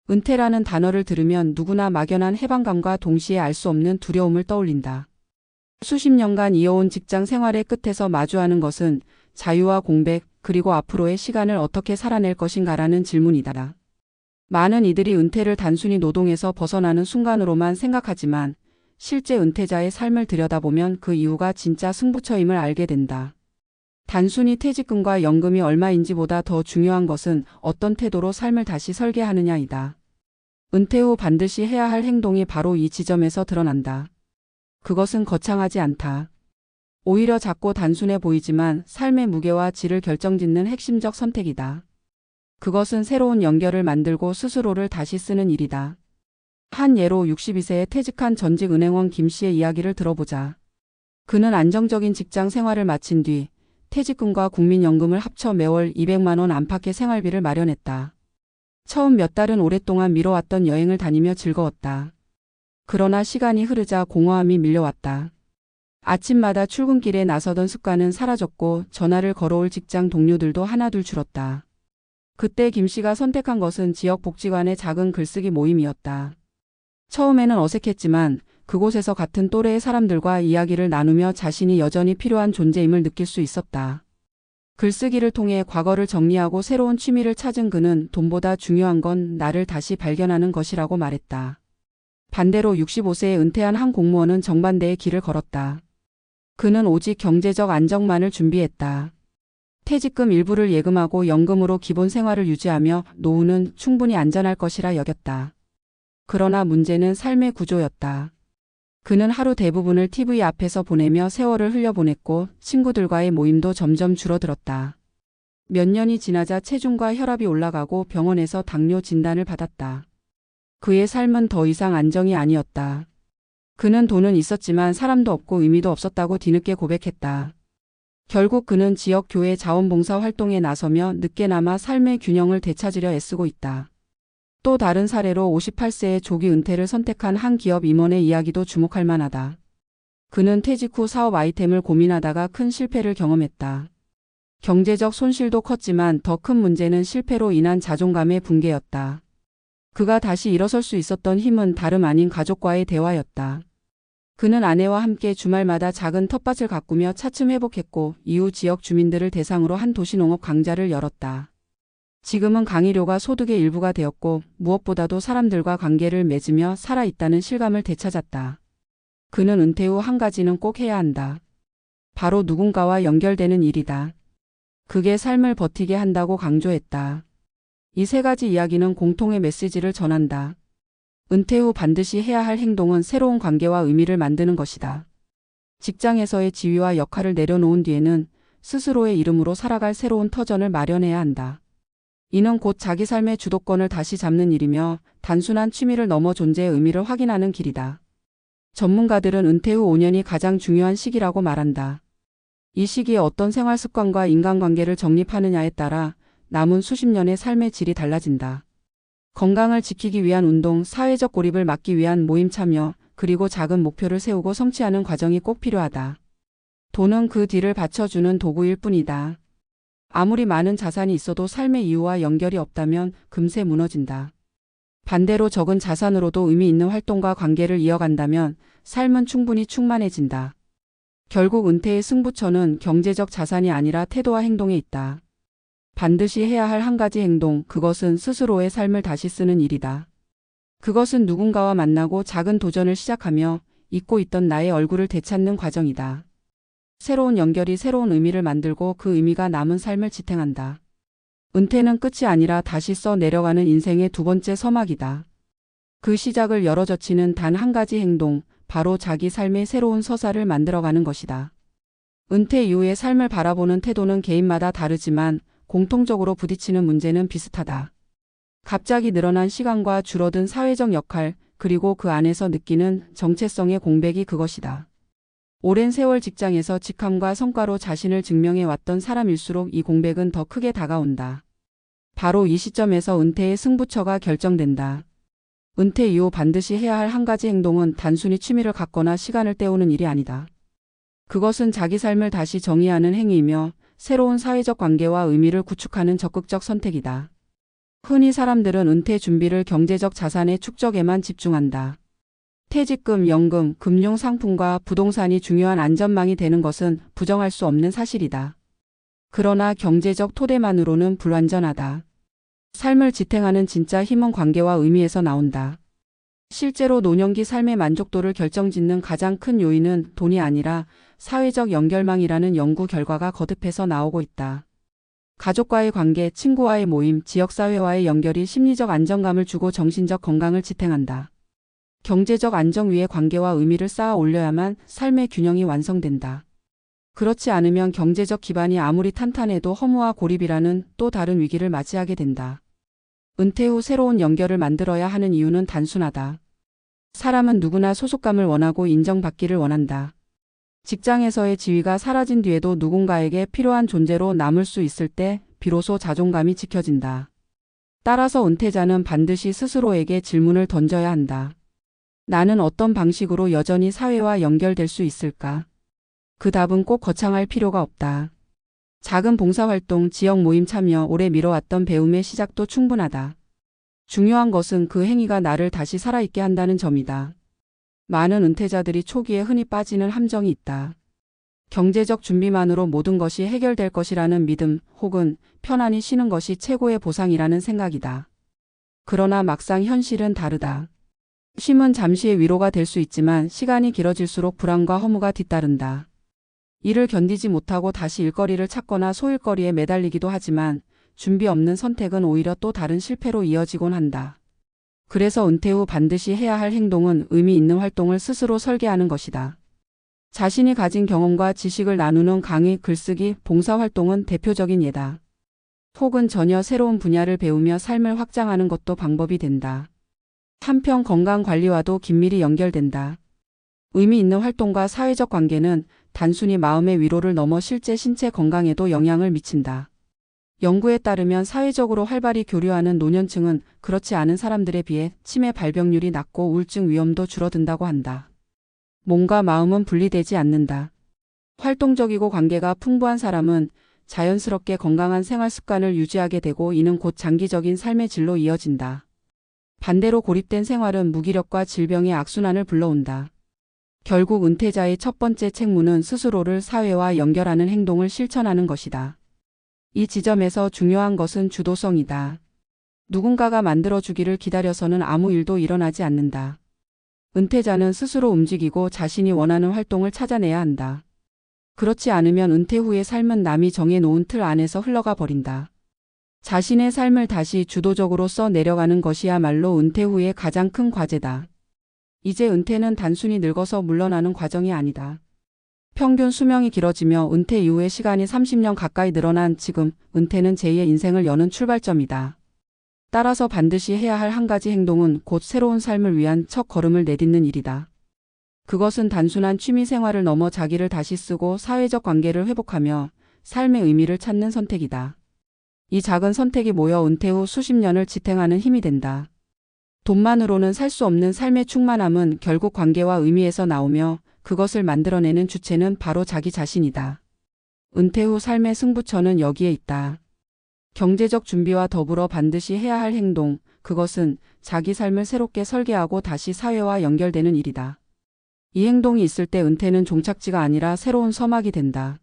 은퇴라는 단어를 들으면 누구나 막연한 해방감과 동시에 알 수 없는 두려움을 떠올린다. 수십 년간 이어온 직장 생활의 끝에서 마주하는 것은 자유와 공백, 그리고 앞으로의 시간을 어떻게 살아낼 것인가라는 질문이다. 많은 이들이 은퇴를 단순히 노동에서 벗어나는 순간으로만 생각하지만 실제 은퇴자의 삶을 들여다보면 그 이유가 진짜 승부처임을 알게 된다. 단순히 퇴직금과 연금이 얼마인지보다 더 중요한 것은 어떤 태도로 삶을 다시 설계하느냐이다. 은퇴 후 반드시 해야 할 행동이 바로 이 지점에서 드러난다. 그것은 거창하지 않다. 오히려 작고 단순해 보이지만 삶의 무게와 질을 결정짓는 핵심적 선택이다. 그것은 새로운 연결을 만들고 스스로를 다시 쓰는 일이다. 한 예로 62세에 퇴직한 전직 은행원 김 씨의 이야기를 들어보자. 그는 안정적인 직장 생활을 마친 뒤 퇴직금과 국민연금을 합쳐 매월 200만 원 안팎의 생활비를 마련했다. 처음 몇 달은 오랫동안 미뤄왔던 여행을 다니며 즐거웠다. 그러나 시간이 흐르자 공허함이 밀려왔다. 아침마다 출근길에 나서던 습관은 사라졌고 전화를 걸어올 직장 동료들도 하나둘 줄었다. 그때 김 씨가 선택한 것은 지역복지관의 작은 글쓰기 모임이었다. 처음에는 어색했지만 그곳에서 같은 또래의 사람들과 이야기를 나누며 자신이 여전히 필요한 존재임을 느낄 수 있었다. 글쓰기를 통해 과거를 정리하고 새로운 취미를 찾은 그는 돈보다 중요한 건 나를 다시 발견하는 것이라고 말했다. 반대로 65세에 은퇴한 한 공무원은 정반대의 길을 걸었다. 그는 오직 경제적 안정만을 준비했다. 퇴직금 일부를 예금하고 연금으로 기본 생활을 유지하며 노후는 충분히 안전할 것이라 여겼다. 그러나 문제는 삶의 구조였다. 그는 하루 대부분을 TV 앞에서 보내며 세월을 흘려보냈고 친구들과의 모임도 점점 줄어들었다. 몇 년이 지나자 체중과 혈압이 올라가고 병원에서 당뇨 진단을 받았다. 그의 삶은 더 이상 안정이 아니었다. 그는 돈은 있었지만 사람도 없고 의미도 없었다고 뒤늦게 고백했다. 결국 그는 지역 교회 자원봉사 활동에 나서며 늦게나마 삶의 균형을 되찾으려 애쓰고 있다. 또 다른 사례로 58세에 조기 은퇴를 선택한 한 기업 임원의 이야기도 주목할 만하다. 그는 퇴직 후 사업 아이템을 고민하다가 큰 실패를 경험했다. 경제적 손실도 컸지만 더 큰 문제는 실패로 인한 자존감의 붕괴였다. 그가 다시 일어설 수 있었던 힘은 다름 아닌 가족과의 대화였다. 그는 아내와 함께 주말마다 작은 텃밭을 가꾸며 차츰 회복했고 이후 지역 주민들을 대상으로 한 도시농업 강좌를 열었다. 지금은 강의료가 소득의 일부가 되었고 무엇보다도 사람들과 관계를 맺으며 살아있다는 실감을 되찾았다. 그는 은퇴 후 한 가지는 꼭 해야 한다. 바로 누군가와 연결되는 일이다. 그게 삶을 버티게 한다고 강조했다. 이 세 가지 이야기는 공통의 메시지를 전한다. 은퇴 후 반드시 해야 할 행동은 새로운 관계와 의미를 만드는 것이다. 직장에서의 지위와 역할을 내려놓은 뒤에는 스스로의 이름으로 살아갈 새로운 터전을 마련해야 한다. 이는 곧 자기 삶의 주도권을 다시 잡는 일이며 단순한 취미를 넘어 존재의 의미를 확인하는 길이다. 전문가들은 은퇴 후 5년이 가장 중요한 시기라고 말한다. 이 시기에 어떤 생활 습관과 인간관계를 정립하느냐에 따라 남은 수십 년의 삶의 질이 달라진다. 건강을 지키기 위한 운동, 사회적 고립을 막기 위한 모임 참여, 그리고 작은 목표를 세우고 성취하는 과정이 꼭 필요하다. 돈은 그 뒤를 받쳐주는 도구일 뿐이다. 아무리 많은 자산이 있어도 삶의 이유와 연결이 없다면 금세 무너진다. 반대로 적은 자산으로도 의미 있는 활동과 관계를 이어간다면 삶은 충분히 충만해진다. 결국 은퇴의 승부처는 경제적 자산이 아니라 태도와 행동에 있다. 반드시 해야 할 한 가지 행동, 그것은 스스로의 삶을 다시 쓰는 일이다. 그것은 누군가와 만나고 작은 도전을 시작하며 잊고 있던 나의 얼굴을 되찾는 과정이다. 새로운 연결이 새로운 의미를 만들고 그 의미가 남은 삶을 지탱한다. 은퇴는 끝이 아니라 다시 써 내려가는 인생의 두 번째 서막이다. 그 시작을 열어젖히는 단 한 가지 행동, 바로 자기 삶의 새로운 서사를 만들어가는 것이다. 은퇴 이후의 삶을 바라보는 태도는 개인마다 다르지만 공통적으로 부딪히는 문제는 비슷하다. 갑자기 늘어난 시간과 줄어든 사회적 역할, 그리고 그 안에서 느끼는 정체성의 공백이 그것이다. 오랜 세월 직장에서 직함과 성과로 자신을 증명해 왔던 사람일수록 이 공백은 더 크게 다가온다. 바로 이 시점에서 은퇴의 승부처가 결정된다. 은퇴 이후 반드시 해야 할 한 가지 행동은 단순히 취미를 갖거나 시간을 때우는 일이 아니다. 그것은 자기 삶을 다시 정의하는 행위이며 새로운 사회적 관계와 의미를 구축하는 적극적 선택이다. 흔히 사람들은 은퇴 준비를 경제적 자산의 축적에만 집중한다. 퇴직금, 연금, 금융상품과 부동산이 중요한 안전망이 되는 것은 부정할 수 없는 사실이다. 그러나 경제적 토대만으로는 불완전하다. 삶을 지탱하는 진짜 힘은 관계와 의미에서 나온다. 실제로 노년기 삶의 만족도를 결정짓는 가장 큰 요인은 돈이 아니라 사회적 연결망이라는 연구 결과가 거듭해서 나오고 있다. 가족과의 관계, 친구와의 모임, 지역사회와의 연결이 심리적 안정감을 주고 정신적 건강을 지탱한다. 경제적 안정 위에 관계와 의미를 쌓아 올려야만 삶의 균형이 완성된다. 그렇지 않으면 경제적 기반이 아무리 탄탄해도 허무와 고립이라는 또 다른 위기를 맞이하게 된다. 은퇴 후 새로운 연결을 만들어야 하는 이유는 단순하다. 사람은 누구나 소속감을 원하고 인정받기를 원한다. 직장에서의 지위가 사라진 뒤에도 누군가에게 필요한 존재로 남을 수 있을 때 비로소 자존감이 지켜진다. 따라서 은퇴자는 반드시 스스로에게 질문을 던져야 한다. 나는 어떤 방식으로 여전히 사회와 연결될 수 있을까? 그 답은 꼭 거창할 필요가 없다. 작은 봉사활동, 지역 모임 참여, 오래 미뤄왔던 배움의 시작도 충분하다. 중요한 것은 그 행위가 나를 다시 살아있게 한다는 점이다. 많은 은퇴자들이 초기에 흔히 빠지는 함정이 있다. 경제적 준비만으로 모든 것이 해결될 것이라는 믿음 혹은 편안히 쉬는 것이 최고의 보상이라는 생각이다. 그러나 막상 현실은 다르다. 쉼은 잠시의 위로가 될 수 있지만 시간이 길어질수록 불안과 허무가 뒤따른다. 이를 견디지 못하고 다시 일거리를 찾거나 소일거리에 매달리기도 하지만 준비 없는 선택은 오히려 또 다른 실패로 이어지곤 한다. 그래서 은퇴 후 반드시 해야 할 행동은 의미 있는 활동을 스스로 설계하는 것이다. 자신이 가진 경험과 지식을 나누는 강의, 글쓰기, 봉사활동은 대표적인 예다. 혹은 전혀 새로운 분야를 배우며 삶을 확장하는 것도 방법이 된다. 한편 건강관리와도 긴밀히 연결된다. 의미 있는 활동과 사회적 관계는 단순히 마음의 위로를 넘어 실제 신체 건강에도 영향을 미친다. 연구에 따르면 사회적으로 활발히 교류하는 노년층은 그렇지 않은 사람들에 비해 치매 발병률이 낮고 우울증 위험도 줄어든다고 한다. 몸과 마음은 분리되지 않는다. 활동적이고 관계가 풍부한 사람은 자연스럽게 건강한 생활 습관을 유지하게 되고 이는 곧 장기적인 삶의 질로 이어진다. 반대로 고립된 생활은 무기력과 질병의 악순환을 불러온다. 결국 은퇴자의 첫 번째 책무는 스스로를 사회와 연결하는 행동을 실천하는 것이다. 이 지점에서 중요한 것은 주도성이다. 누군가가 만들어주기를 기다려서는 아무 일도 일어나지 않는다. 은퇴자는 스스로 움직이고 자신이 원하는 활동을 찾아내야 한다. 그렇지 않으면 은퇴 후의 삶은 남이 정해놓은 틀 안에서 흘러가 버린다. 자신의 삶을 다시 주도적으로 써내려가는 것이야말로 은퇴 후의 가장 큰 과제다. 이제 은퇴는 단순히 늙어서 물러나는 과정이 아니다. 평균 수명이 길어지며 은퇴 이후의 시간이 30년 가까이 늘어난 지금, 은퇴는 제2의 인생을 여는 출발점이다. 따라서 반드시 해야 할 한 가지 행동은 곧 새로운 삶을 위한 첫 걸음을 내딛는 일이다. 그것은 단순한 취미 생활을 넘어 자기를 다시 쓰고 사회적 관계를 회복하며 삶의 의미를 찾는 선택이다. 이 작은 선택이 모여 은퇴 후 수십 년을 지탱하는 힘이 된다. 돈만으로는 살 수 없는 삶의 충만함은 결국 관계와 의미에서 나오며 그것을 만들어내는 주체는 바로 자기 자신이다. 은퇴 후 삶의 승부처는 여기에 있다. 경제적 준비와 더불어 반드시 해야 할 행동, 그것은 자기 삶을 새롭게 설계하고 다시 사회와 연결되는 일이다. 이 행동이 있을 때 은퇴는 종착지가 아니라 새로운 서막이 된다.